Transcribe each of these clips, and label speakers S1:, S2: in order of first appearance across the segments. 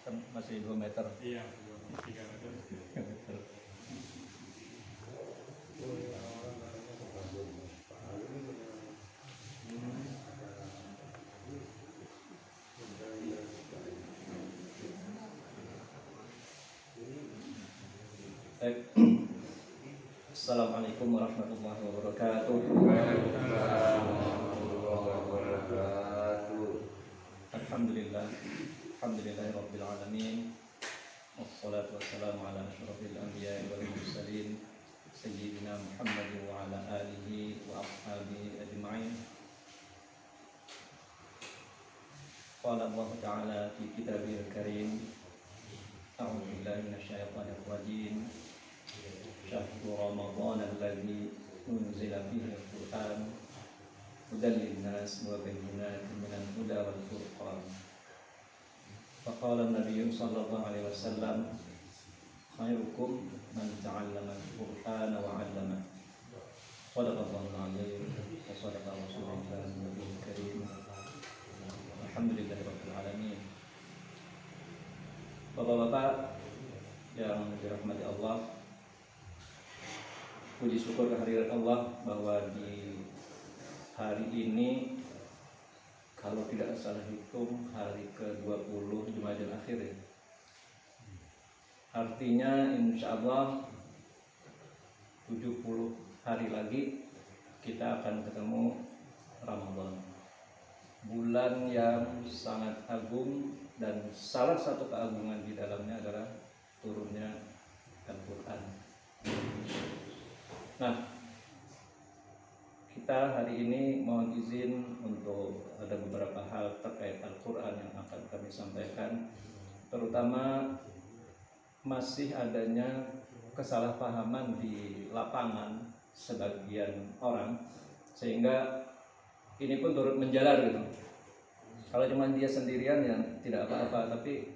S1: Kan masih 2 meter.
S2: Iya, 3 meter.
S1: 3 meter. Assalamualaikum warahmatullahi wabarakatuh. Alhamdulillah, alhamdulillahirabbil alamin. Wassalatu wassalamu ala asyrofil anbiya'i wal mursalin sayyidina Muhammad wa ala alihi wa ashabihi ajma'in. Qala Allah Ta'ala fi kitabihil karim. A'udzu billahi minasyaitonir rajim. Syahrul Ramadan alladzi unzila fihi al-Qur'an hudan lin-nas wa bayyinatin minal huda wal furqan. Faqala an-nabiy sallallahu alaihi wasallam, khairukum man ta'allama al-Qur'ana wa 'allama. Shadaqallahul 'azim wa shadaqa rasulullah nabiyil karim. Alhamdulillahirabbil alamin. Bapak-bapak yang dirahmati Allah, puji syukur kehadirat Allah bahwa di hari ini, kalau tidak salah hitung, hari ke-20 Jumadil Akhir ya. Artinya insya Allah 70 hari lagi kita akan ketemu Ramadan, bulan yang sangat agung, dan salah satu keagungan di dalamnya adalah turunnya Al-Quran. Nah, kita hari ini mohon izin untuk ada beberapa hal terkait Al-Quran yang akan kami sampaikan. Terutama masih adanya kesalahpahaman di lapangan sebagian orang, sehingga ini pun turut menjalar gitu. Kalau cuma dia sendirian ya tidak apa-apa, tapi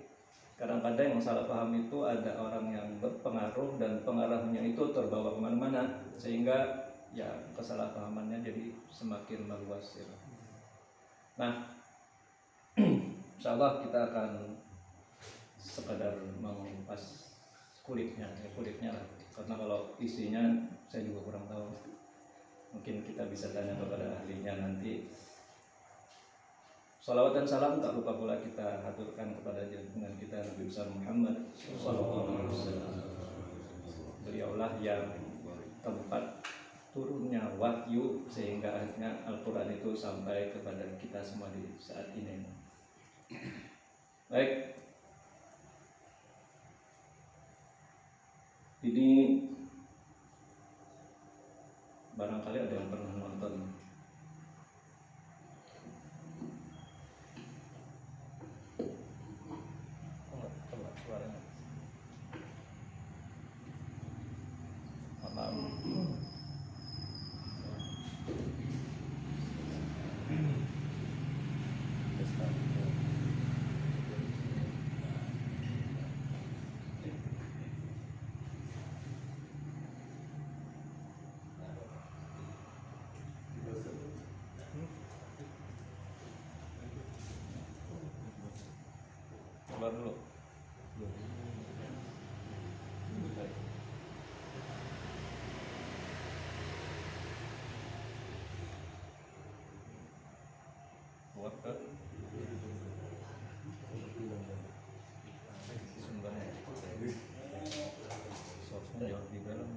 S1: kadang-kadang yang salah paham itu ada orang yang berpengaruh dan pengaruhnya itu terbawa kemana-mana, sehingga ya kesalahpahamannya jadi semakin meluas ya. Nah, insyaallah kita akan sekadar mengupas kulitnya lah, karena kalau isinya saya juga kurang tahu. Mungkin kita bisa tanya kepada ahlinya nanti. Salawat dan salam tak lupa pula kita haturkan kepada junjungan kita Nabi besar Muhammad sallallahu alaihi wasallam. Beliaulah yang tempat turunnya wahyu sehingga akhirnya Al-Quran itu sampai kepada kita semua di saat ini. Baik, ini barangkali ada yang pernah nonton suaranya keluar dulu. Keluar ke sumbernya, source-nya jauh di dalam.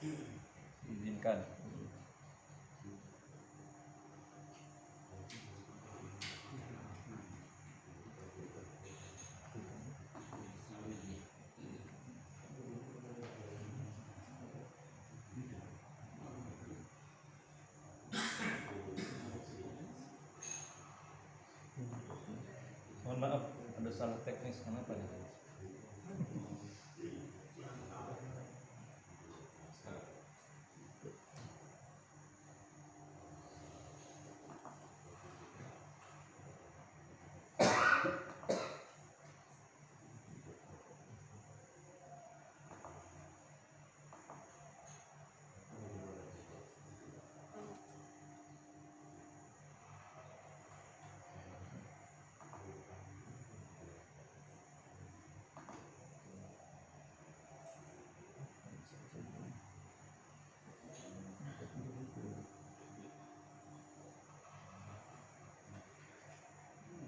S1: Izinkan. Mohon maaf, ada salah teknis. Kenapa nih?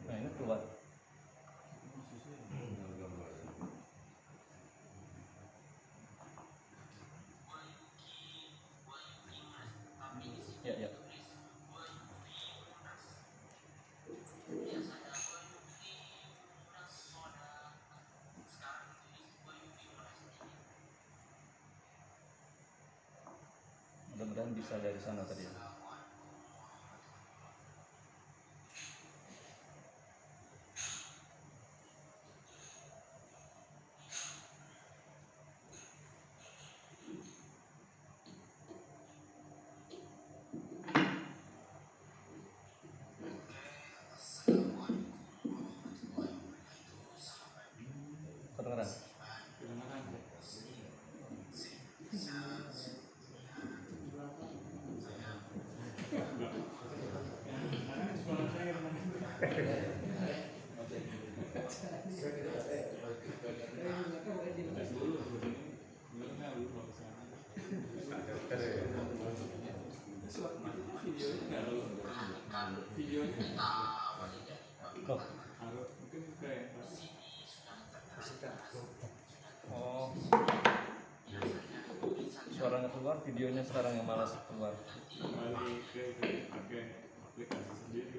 S1: Nah, ini keluar. Ya, ya. Mudah-mudahan bisa dari sana tadi. Kedengeran?
S2: Kedengaran. Suara saya videonya
S1: Loh.
S2: mungkin kayak
S1: Oh. Suaranya keluar, videonya sekarang yang malas keluar.
S2: kembali ke pakai aplikasi sendiri.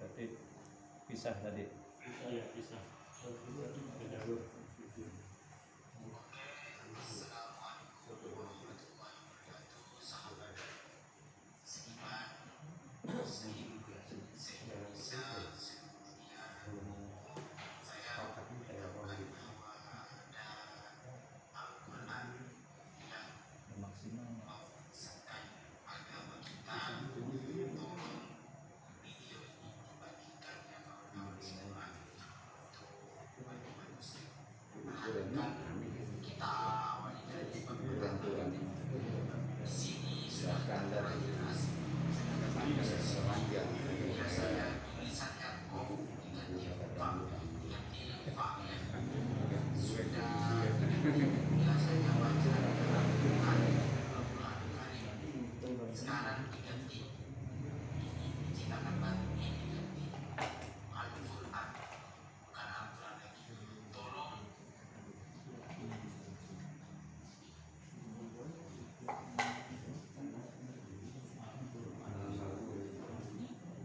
S1: Berarti pisah tadi.
S2: Iya bisa. Jalur.
S1: Maksimal.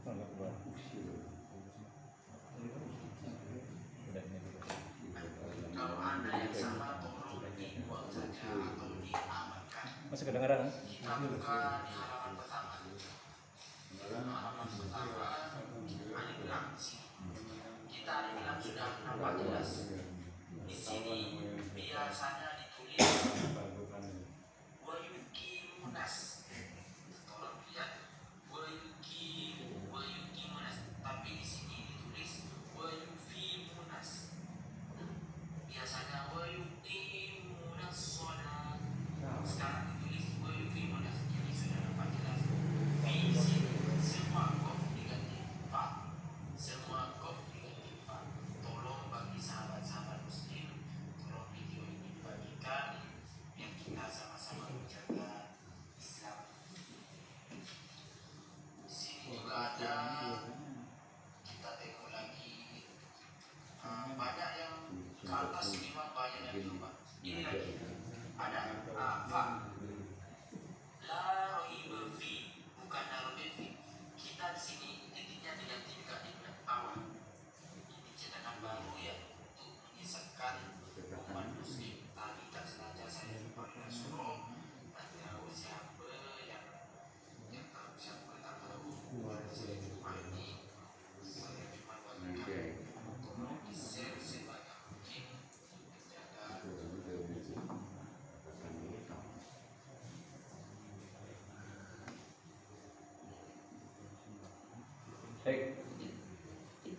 S1: Nggak keluar. Udah ini dulu. Masih kedengaran?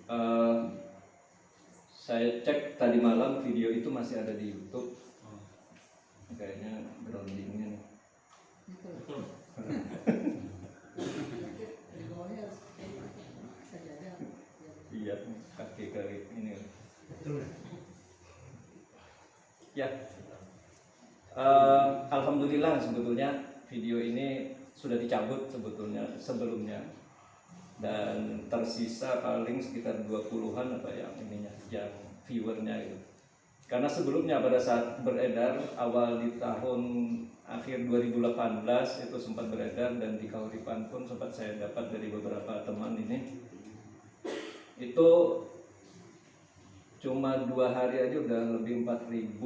S1: Eh, saya cek tadi malam video itu masih ada di YouTube. Kayaknya groundingnya nih.
S2: Betul.
S1: Iya, kaki ini. Ya, alhamdulillah sebetulnya video ini sudah dicabut sebelumnya dan tersisa paling sekitar 20-an apa yang viewernya gitu. Karena sebelumnya pada saat beredar awal di tahun akhir 2018 itu sempat beredar, dan di Kauripan pun sempat saya dapat dari beberapa teman ini. Itu cuma 2 hari aja udah lebih 4.000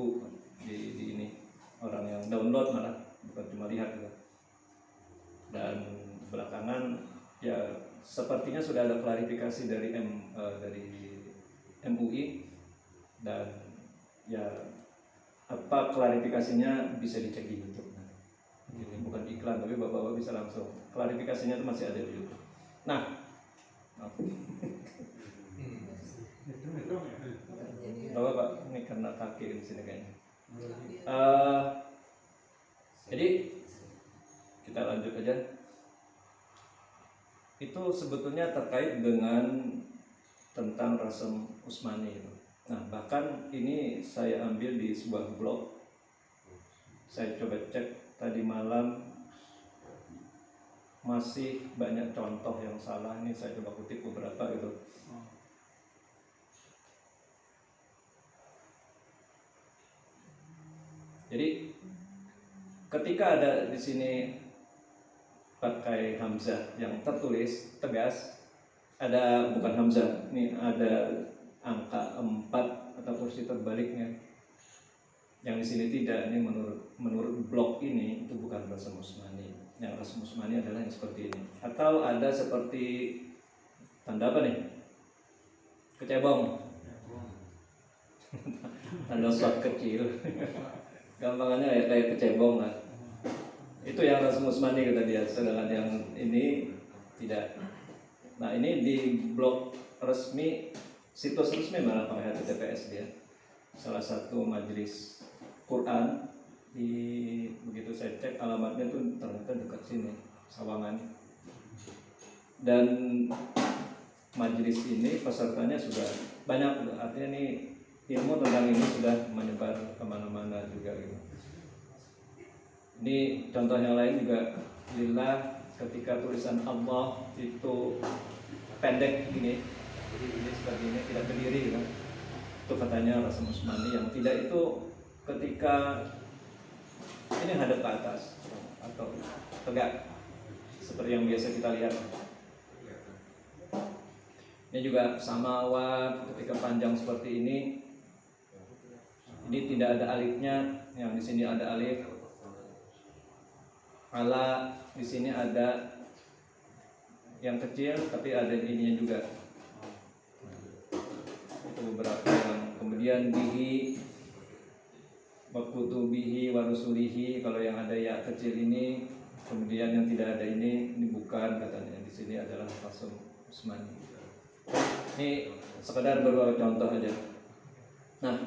S1: di ini orang yang download, malah bukan cuma lihat gitu. Dan belakangan ya sepertinya sudah ada klarifikasi dari MUI, dan ya apa klarifikasinya bisa dicek di YouTube. Ini bukan iklan, tapi bapak-bapak bisa langsung klarifikasinya itu masih ada di YouTube. Nah, bapak ini karena kaki di sini kayaknya. Jadi kita lanjut aja. Itu sebetulnya terkait dengan tentang Rasem Usmani. Nah, bahkan ini saya ambil di sebuah blog. Saya coba cek tadi malam, masih banyak contoh yang salah. Ini saya coba kutip beberapa gitu. Jadi ketika ada di sini pakai hamzah yang tertulis tegas, ada bukan hamzah, ini ada angka 4 atau kursi terbaliknya. Yang di sini tidak, ini menurut blog ini itu bukan Rasem Usmani. Yang Rasem Usmani adalah yang seperti ini. Atau ada seperti tanda apa nih? Kecebong. Tanda shot kecil. Gampangannya ya kayak kecebong lah. Itu yang Rasem Usmani kata dia, sedangkan yang ini tidak. Nah, ini di blog resmi, situs resmi malah pakai HTTPS dia. Salah satu majelis Quran begitu saya cek alamatnya tuh ternyata dekat sini, Sawangan. Dan majelis ini pesertanya sudah banyak, artinya nih ilmu tentang ini sudah menyebar kemana-mana juga gitu. Ini contoh yang lain juga, lillah, ketika tulisan Allah itu pendek gini, jadi ini seperti ini, tidak berdiri gitu. Itu katanya Rasem Usmani. Yang tidak itu ketika ini hadap ke atas atau tegak seperti yang biasa kita lihat. Ini juga samawat, ketika panjang seperti ini tidak ada alifnya, yang di sini ada alif. Ala, di sini ada yang kecil tapi ada ininya juga. Itu beberapa yang kemudian bihi, wakutubihi, warusulihi. Kalau yang ada ya kecil ini, kemudian yang tidak ada ini bukan, katanya. Di sini adalah Rasem Usmani. Ini sekedar beberapa contoh aja. Nah,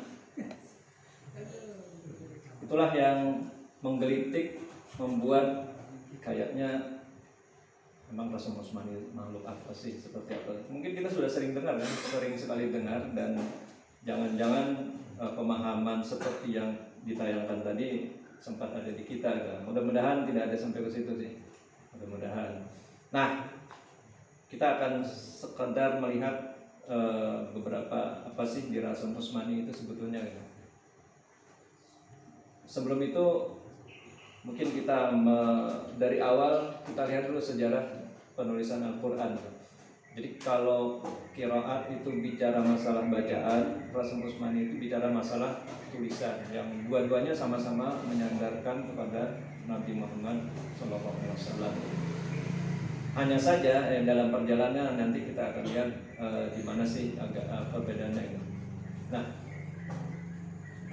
S1: itulah yang menggelitik, membuat kayaknya memang Rasem Usmani makhluk apa sih, seperti apa. Mungkin kita sudah sering dengar kan, sering sekali dengar, dan jangan-jangan pemahaman seperti yang ditayangkan tadi sempat ada di kita kan. Mudah-mudahan tidak ada sampai ke situ sih, mudah-mudahan. Nah, kita akan sekedar melihat beberapa apa sih di Rasem Usmani itu sebetulnya gitu. Sebelum itu mungkin kita dari awal kita lihat dulu sejarah penulisan Al-Quran. Jadi kalau qiraat itu bicara masalah bacaan, Rasem Usmani itu bicara masalah tulisan, yang dua-duanya sama-sama menyandarkan kepada Nabi Muhammad SAW. Hanya saja dalam perjalanan nanti kita akan lihat di mana sih agak perbedaannya itu. Nah,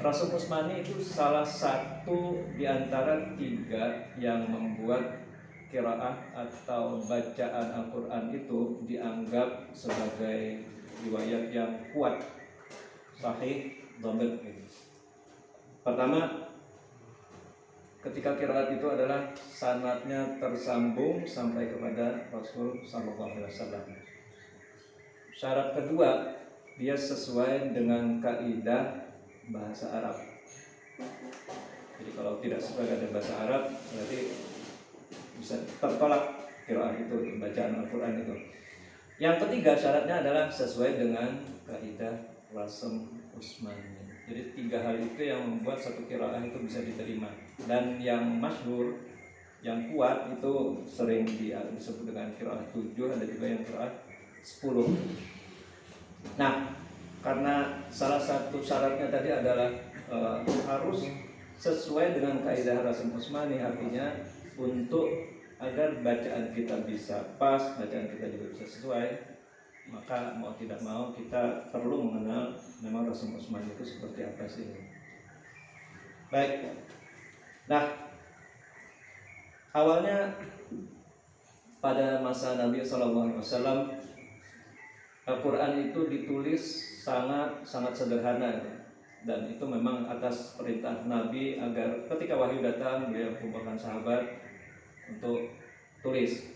S1: Rasem Usmani itu salah satu di antara 3 yang membuat qiraat atau bacaan Al-Quran itu dianggap sebagai riwayat yang kuat, sahih, dhabit gitu. Pertama, ketika qiraat itu adalah sanadnya tersambung sampai kepada Rasul sallallahu alaihi wasallam. Syarat kedua, dia sesuai dengan kaidah bahasa Arab. Jadi kalau tidak sesuai dengan bahasa Arab, berarti bisa tertolak qiraat itu, bacaan Al-Qur'an itu. Yang ketiga syaratnya adalah sesuai dengan kaidah rasm Utsmani. Jadi 3 hal itu yang membuat satu qiraat itu bisa diterima. Dan yang masyhur, yang kuat itu sering disebut dengan qiraat 7, ada juga yang qiraat 10. Nah, karena salah satu syaratnya tadi adalah harus sesuai dengan kaidah rasm Utsmani, artinya untuk agar bacaan kita bisa pas, bacaan kita juga bisa sesuai, maka mau tidak mau kita perlu mengenal memang rasm Utsmani itu seperti apa sih. Baik. Nah, awalnya pada masa Nabi SAW, Al-Quran itu ditulis sangat sederhana, dan itu memang atas perintah Nabi agar ketika wahyu datang beliau kumpulkan sahabat untuk tulis.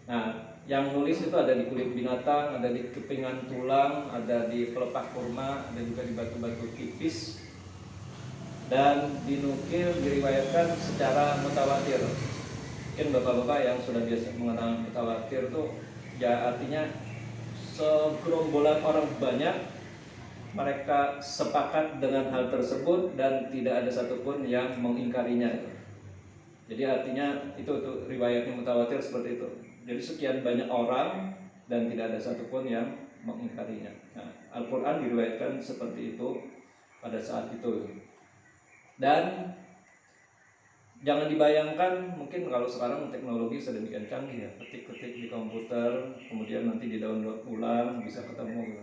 S1: Nah, yang nulis itu ada di kulit binatang, ada di kepingan tulang, ada di pelepah kurma, ada juga di batu-batu tipis, dan dinukil diriwayatkan secara mutawatir. Mungkin bapak-bapak yang sudah biasa mengenal mutawatir itu ya artinya segerombolan orang banyak mereka sepakat dengan hal tersebut dan tidak ada satupun yang mengingkarinya. Jadi artinya itu riwayatnya mutawatir seperti itu. Jadi sekian banyak orang dan tidak ada satupun yang mengingkarinya. Nah, Al-Quran diriwayatkan seperti itu pada saat itu. Dan jangan dibayangkan mungkin kalau sekarang teknologi sedemikian canggih ya, ketik-ketik di komputer, kemudian nanti di-download ulang bisa ketemu.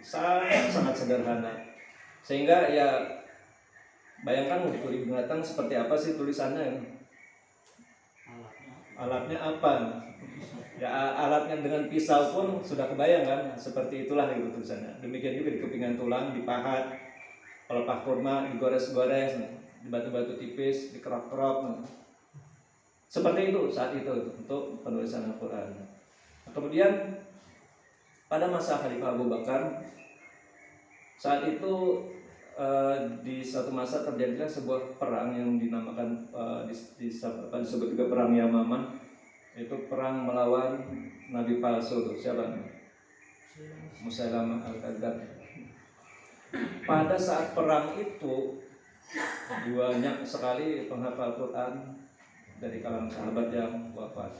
S1: Sangat sederhana. Sehingga ya bayangkan di kulit binatang seperti apa sih tulisannya? Alatnya apa? Ya alatnya dengan pisau pun sudah kebayang kan? Seperti itulah gitu tulisannya. Demikian juga di kepingan tulang, dipahat, pelepah kurma digores-gores, di batu-batu tipis, dikerok-kerok. Seperti itu saat itu untuk penulisan Al-Quran. Kemudian pada masa Khalifah Abu Bakar, saat itu di suatu masa terjadilah sebuah perang yang dinamakan disebut juga perang Yamamah, yaitu perang melawan Nabi palsu itu siapa? Musailamah Al-Kadzdzab. Pada saat perang itu banyak sekali penghafal Quran dari kalangan sahabat yang wafat,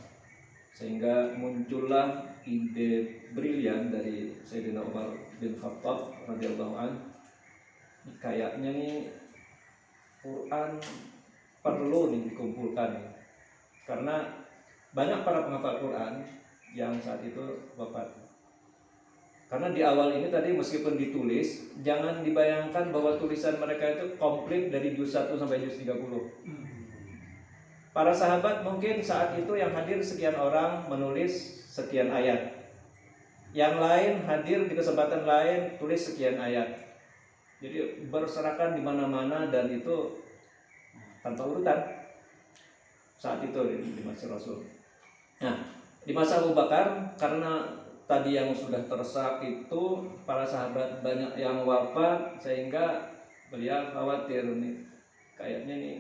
S1: sehingga muncullah ide brilian dari Sayyidina Umar bin Khattab radhiyallahu anhu. Kayaknya nih Quran perlu nih dikumpulkan, karena banyak para penghafal Quran yang saat itu wafat. Karena di awal ini tadi meskipun ditulis, jangan dibayangkan bahwa tulisan mereka itu komplit dari juz 1 sampai juz 30. Para sahabat mungkin saat itu yang hadir sekian orang menulis sekian ayat. Yang lain hadir di kesempatan lain tulis sekian ayat. Jadi berserakan di mana-mana dan itu tanpa urutan saat itu di masa Rasul. Nah, di masa Abu Bakar karena tadi yang sudah tersak itu para sahabat banyak yang wafat, sehingga beliau khawatir nih kayaknya nih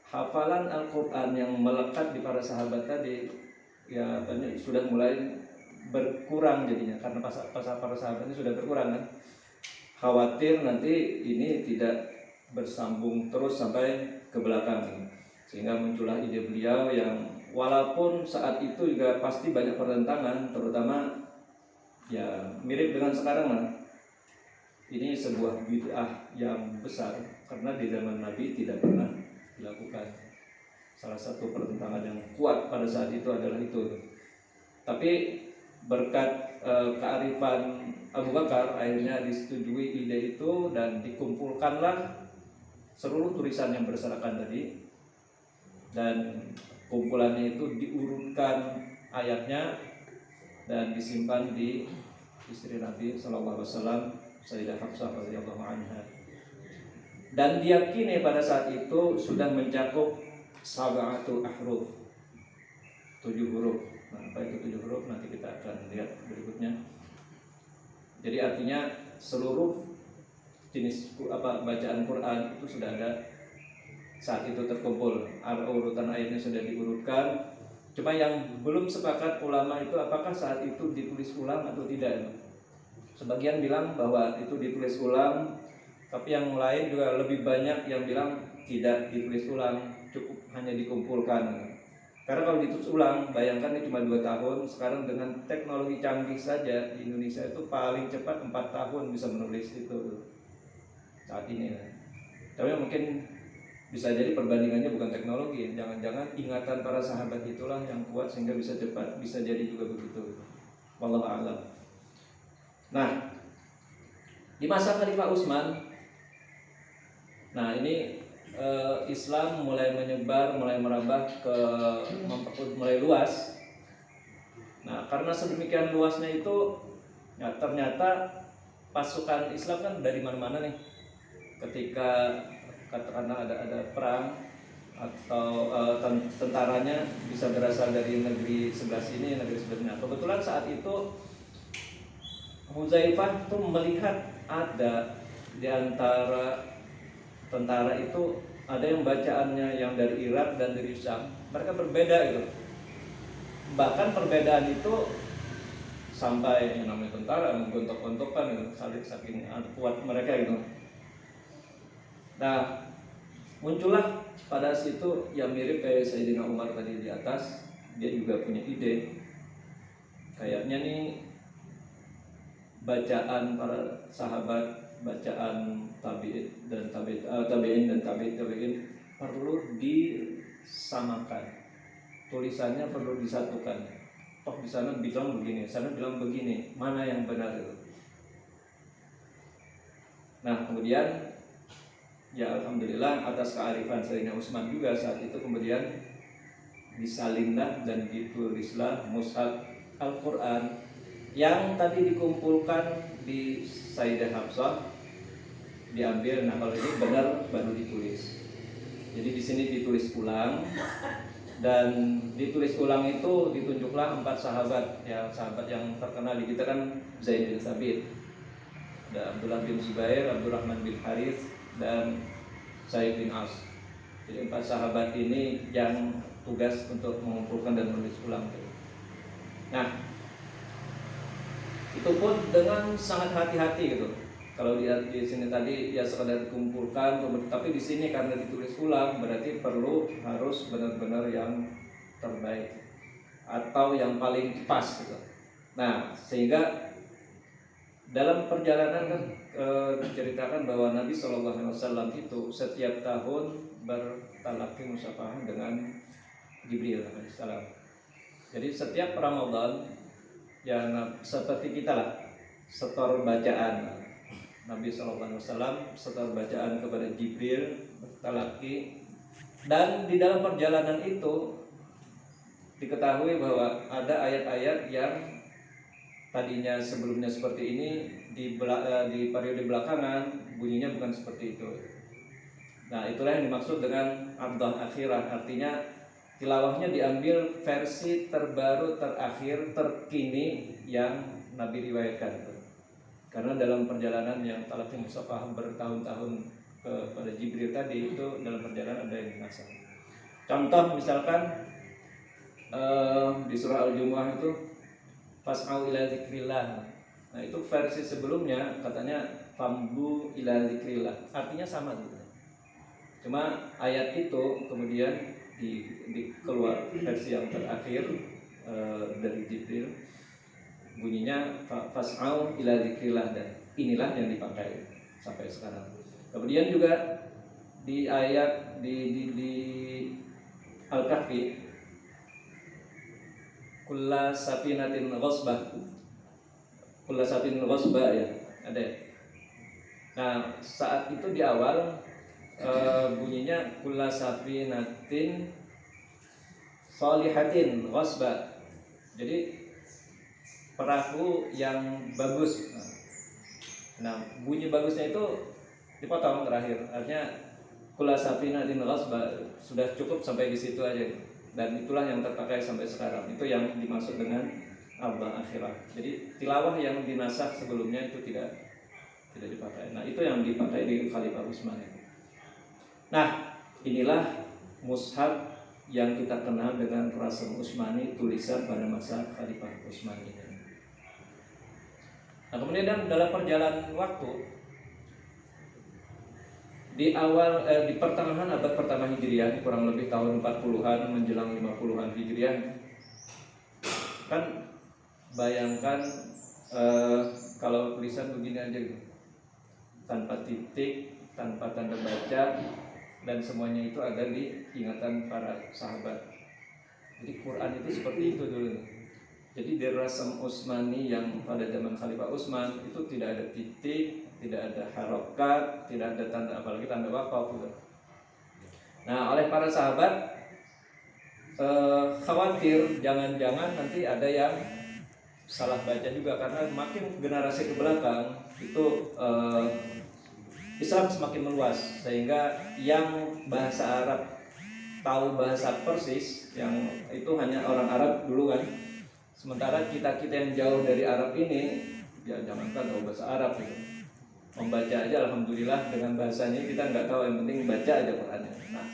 S1: hafalan Al-Quran yang melekat di para sahabat tadi ya banyak sudah mulai berkurang jadinya, karena para sahabat ini sudah berkurang kan. Khawatir nanti ini tidak bersambung terus sampai ke belakang, sehingga muncullah ide beliau yang walaupun saat itu juga pasti banyak pertentangan, terutama ya mirip dengan sekarang lah. Ini sebuah bid'ah yang besar karena di zaman Nabi tidak pernah dilakukan. Salah satu pertentangan yang kuat pada saat itu adalah itu. Tapi berkat kearifan Abu Bakar akhirnya disetujui ide itu dan dikumpulkanlah seluruh tulisan yang berserakan tadi, dan kumpulannya itu diurutkan ayatnya dan disimpan di istri Nabi sallallahu alaihi wasallam, Sayyidah Hafsah radhiyallahu anha. Dan diyakini pada saat itu sudah mencakup sab'atu ahruf, 7 huruf. Nah, apa itu 7 huruf? Nanti kita akan lihat berikutnya. Jadi artinya seluruh jenis bacaan Quran itu sudah ada saat itu terkumpul. Urutan ayatnya sudah diurutkan. Cuma yang belum sepakat ulama itu apakah saat itu ditulis ulang atau tidak. Sebagian bilang bahwa itu ditulis ulang, tapi yang lain juga lebih banyak yang bilang tidak ditulis ulang, cukup hanya dikumpulkan. Karena kalau ditulis ulang, bayangkan ini cuma 2 tahun. Sekarang dengan teknologi canggih saja di Indonesia itu paling cepat 4 tahun bisa menulis itu saat ini. Tapi mungkin bisa jadi perbandingannya bukan teknologi, jangan-jangan ingatan para sahabat itulah yang kuat sehingga bisa cepat, bisa jadi juga begitu. Wallahu a'lam. Nah, di masa Khalifah Utsman, nah ini Islam mulai menyebar, mulai merambah mulai luas. Nah, karena sedemikian luasnya itu, ya, ternyata pasukan Islam kan dari mana-mana nih. Ketika katakanlah ada perang atau tentaranya bisa berasal dari negeri sebelah sini, negeri sebelah sini. Kebetulan saat itu Huzaifah tuh melihat ada di antara tentara itu ada yang bacaannya yang dari Irak dan dari Syam, mereka berbeda gitu. Bahkan perbedaan itu sampai yang namanya tentara menggontok-gontokan gitu, saking kuat mereka gitu. Nah, muncullah pada situ yang mirip kayak Sayyidina Umar tadi di atas. Dia juga punya ide, kayaknya nih bacaan para sahabat, bacaan tabi'in dan tabi'in perlu disamakan, tulisannya perlu disatukan. Toh di sana bilang begini, sana bilang begini, mana yang benar itu? Nah, kemudian ya alhamdulillah atas kearifan Sayyidina Utsman juga saat itu kemudian disalinlah dan ditulislah mushaf Al-Quran yang tadi dikumpulkan di Sayyidah Hafsah, diambil. Nah, kalau ini benar baru ditulis. Jadi di sini ditulis ulang, dan ditulis ulang itu ditunjuklah 4 sahabat, ya sahabat yang terkenal di kita kan Zaid bin Thabit, ada Abdullah bin Zubair, Abdurrahman bin Harith, dan Zaid bin As. Jadi 4 sahabat ini yang tugas untuk mengumpulkan dan menulis ulang. Nah, itu pun dengan sangat hati-hati gitu. Kalau lihat di sini tadi ya sekadar dikumpulkan, tapi di sini karena ditulis ulang berarti harus benar-benar yang terbaik atau yang paling pas gitu. Nah, sehingga dalam perjalanan kan diceritakan bahwa Nabi SAW itu setiap tahun bertalaqi musyafahah dengan Jibril alaihissalam. Jadi setiap Ramadan ya seperti kita lah, setor bacaan. Nabi SAW setor bacaan kepada Jibril bertalaqi, dan di dalam perjalanan itu diketahui bahwa ada ayat-ayat yang tadinya sebelumnya seperti ini di periode belakangan bunyinya bukan seperti itu. Nah, itulah yang dimaksud dengan abdah akhirah, artinya tilawahnya diambil versi terbaru, terakhir, terkini yang Nabi riwayatkan. Karena dalam perjalanan yang talaqi musyafahah bertahun-tahun kepada Jibril tadi, itu dalam perjalanan ada yang binasa. Contoh misalkan di surah Al-Jumu'ah itu fas'au ila zikrillah. Nah, itu versi sebelumnya katanya famdu ila zikrillah. Artinya sama gitu. Cuma ayat itu kemudian di keluar versi yang terakhir dari Jibril, bunyinya fas'au ila zikrillah, dan inilah yang dipakai sampai sekarang. Kemudian juga di ayat di Al-Kahfi, kulla safinatin ghasbah ya, ada. Nah, saat itu di awal bunyinya kulla safinatin sholihatin ghasbah. Jadi perahu yang bagus. Nah, bunyi bagusnya itu dipotong terakhir. Artinya kula safinatin ghasba, sudah cukup sampai di situ aja. Dan itulah yang terpakai sampai sekarang. Itu yang dimaksud dengan arba akhirah. Jadi tilawah yang dinasakh sebelumnya itu tidak dipakai. Nah, itu yang dipakai di Khalifah Utsman. Nah, inilah mushaf yang kita kenal dengan Rasm Utsmani, tulisan pada masa Khalifah Utsman ini. Nah, kemudian dalam perjalanan waktu di pertengahan abad pertama Hijriah, kurang lebih tahun 40-an menjelang 50-an Hijriah, kan bayangkan kalau tulisan begini aja gitu, tanpa titik, tanpa tanda baca, dan semuanya itu ada di ingatan para sahabat. Jadi Quran itu seperti itu dulu. Jadi di Rasm Utsmani yang pada zaman Khalifah Utsman itu tidak ada titik, tidak ada harokat, tidak ada tanda, apalagi tanda wakaf gitu. Nah, oleh para sahabat khawatir jangan-jangan nanti ada yang salah baca juga, karena makin generasi ke belakang itu Islam semakin meluas, sehingga yang bahasa Arab tahu bahasa Persis yang itu hanya orang Arab dulu kan. Sementara kita yang jauh dari Arab ini, ya jangankan tahu bahasa Arab gitu, membaca aja alhamdulillah dengan bahasanya kita nggak tahu, yang penting baca aja Qurannya. Nah,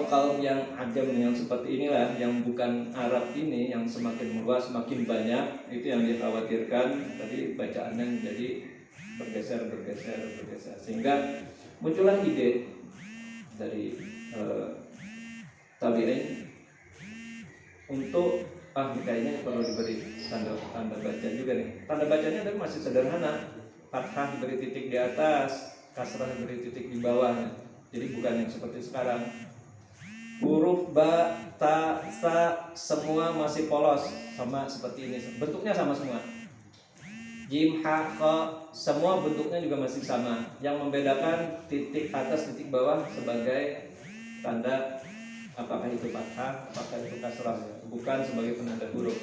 S1: kaum yang ajam yang seperti inilah, yang bukan Arab ini, yang semakin meluas, semakin banyak, itu yang dikhawatirkan tadi bacaannya menjadi bergeser, sehingga muncullah ide dari tabi'in untuk kayaknya perlu diberi tanda baca juga nih. Tanda bacanya tapi masih sederhana, fathah diberi titik di atas, kasrah diberi titik di bawah. Jadi bukan yang seperti sekarang. Huruf ba, ta, sa semua masih polos, sama seperti ini. Bentuknya sama semua. Jim, ha, kha semua bentuknya juga masih sama. Yang membedakan titik atas, titik bawah sebagai tanda apakah itu fathah, apakah itu kasrah, bukan sebagai penanda huruf.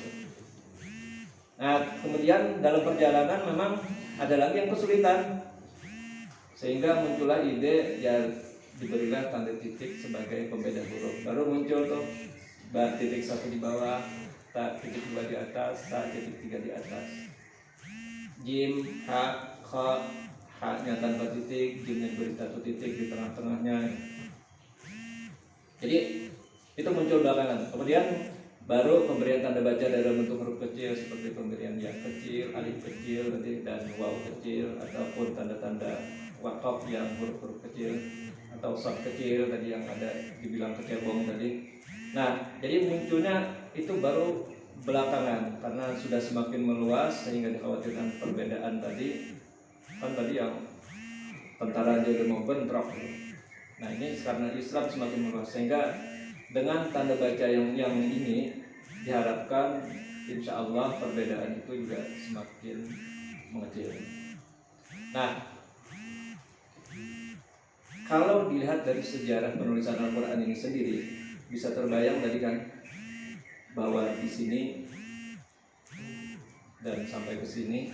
S1: Nah, kemudian dalam perjalanan memang ada lagi yang kesulitan, sehingga muncullah ide ya diberilah tanda titik sebagai pembeda huruf. Baru muncul tuh ba titik 1 di bawah, ta titik 2 di atas, sa titik 3 di atas. Jim, ha, kha, ha-nya tanpa titik, jimnya diberi 1 titik di tengah-tengahnya. Jadi itu muncul belakangan. Kemudian baru pemberian tanda baca dalam bentuk huruf kecil seperti pemberian ya kecil, alif kecil dan waw kecil, ataupun tanda-tanda wakaf yang huruf-huruf kecil atau shad kecil tadi yang ada dibilang kecebong tadi. Nah, jadi munculnya itu baru belakangan karena sudah semakin meluas sehingga dikhawatirkan perbedaan tadi. Kan tadi yang tentara aja udah mau bentrok. Nah, ini karena Islam semakin meluas sehingga dengan tanda baca yang ini diharapkan insya Allah perbedaan itu juga semakin mengecil. Nah, kalau dilihat dari sejarah penulisan Al-Quran ini sendiri, bisa terbayang tadi kan bahwa di sini dan sampai ke sini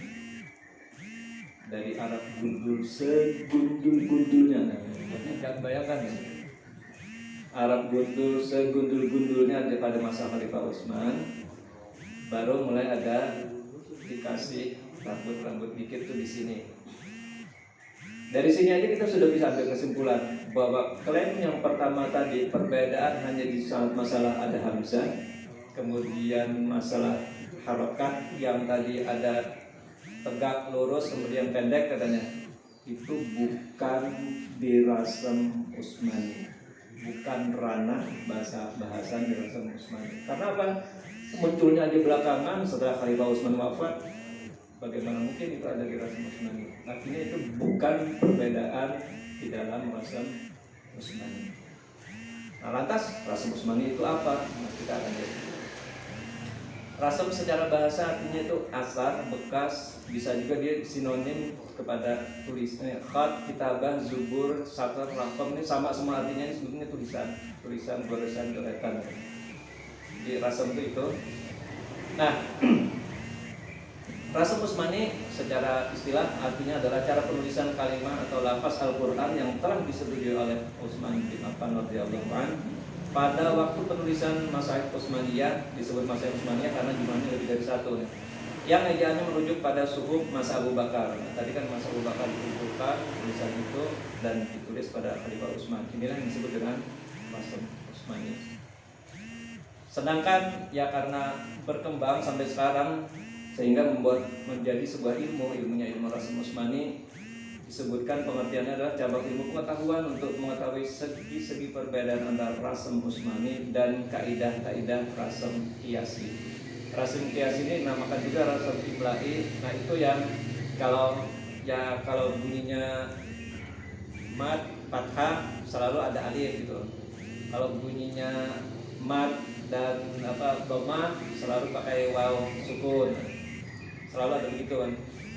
S1: dari Arab gundul segundul-gundulnya. Jangan bayangkan ya. Arab gundul segundul-gundulnya pada masa Khalifah Utsman, baru mulai ada dikasih rambut-rambut dikit tuh di sini. Dari sini aja kita sudah bisa ambil kesimpulan bahwa klaim yang pertama tadi perbedaan hanya di masalah ada hamzah, kemudian masalah harokat yang tadi ada tegak, lurus, kemudian pendek katanya, itu bukan di Rasm Utsmani, bukan ranah bahasan di Rasm Utsmani. Karena apa? Munculnya aja belakangan setelah Khalifah Utsman wafat. Bagaimana mungkin itu ada di Rasm Utsmani? Artinya itu bukan perbedaan di dalam Rasm Utsmani. Nah, lantas Rasm Utsmani itu apa? Nah, kita akan lihat. Rasm secara bahasa artinya itu asar, bekas, bisa juga dia sinonim kepada tulisnya. Khat, kitabah, zubur, satar, rakom, ini sama semua artinya, ini sebetulnya tulisan, goresan, coretan. Jadi rasm itu. Nah, Rasm Utsmani secara istilah artinya adalah cara penulisan kalimat atau lafaz Al-Quran yang telah disetujui oleh Utsman bin Affan radhiyallahu anhu pada waktu penulisan Masaihif Utsmaniyah. Disebut Masaihif Utsmaniyah karena jumlahnya lebih dari satu, yang ejaannya merujuk pada suhuf masa Abu Bakar. Nah, tadi kan masa Abu Bakar dikumpulkan tulisan itu dan ditulis pada Khalifah Utsman. Inilah yang disebut dengan Rasm Utsmani. Sedangkan ya karena berkembang sampai sekarang sehingga membuat menjadi sebuah ilmunya ilmu Rasm Utsmani, disebutkan pengertiannya adalah cabang ilmu pengetahuan untuk mengetahui segi-segi perbedaan antara Rasm Utsmani dan kaidah-kaidah rasm qiyasi. Rasm qiyasi ini dinamakan juga rasm imla'i. Nah, itu yang kalau bunyinya mad fathah selalu ada alif gitu. Kalau bunyinya mad dan dhamma selalu pakai waw sukun. Selalu ada begitu kan.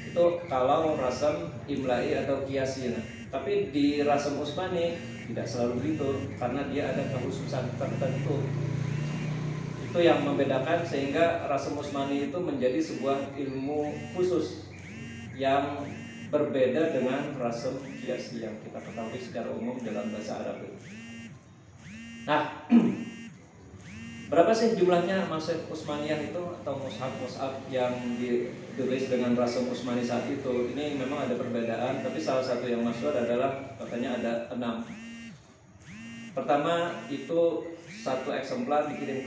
S1: Itu kalau rasm imla'i atau qiyasi. Nah, tapi di Rasm Utsmani tidak selalu begitu karena dia ada kekhususan tertentu. Itu yang membedakan sehingga Rasm Utsmani itu menjadi sebuah ilmu khusus yang berbeda dengan rasm qiyasi yang kita ketahui secara umum dalam bahasa Arab. Nah, berapa sih jumlahnya Masaihif Utsmaniyah itu atau mushaf yang ditulis dengan Rasm Utsmani saat itu? Ini memang ada perbedaan, tapi salah satu yang masyhur adalah katanya ada 6. Pertama itu satu eksemplar dikirim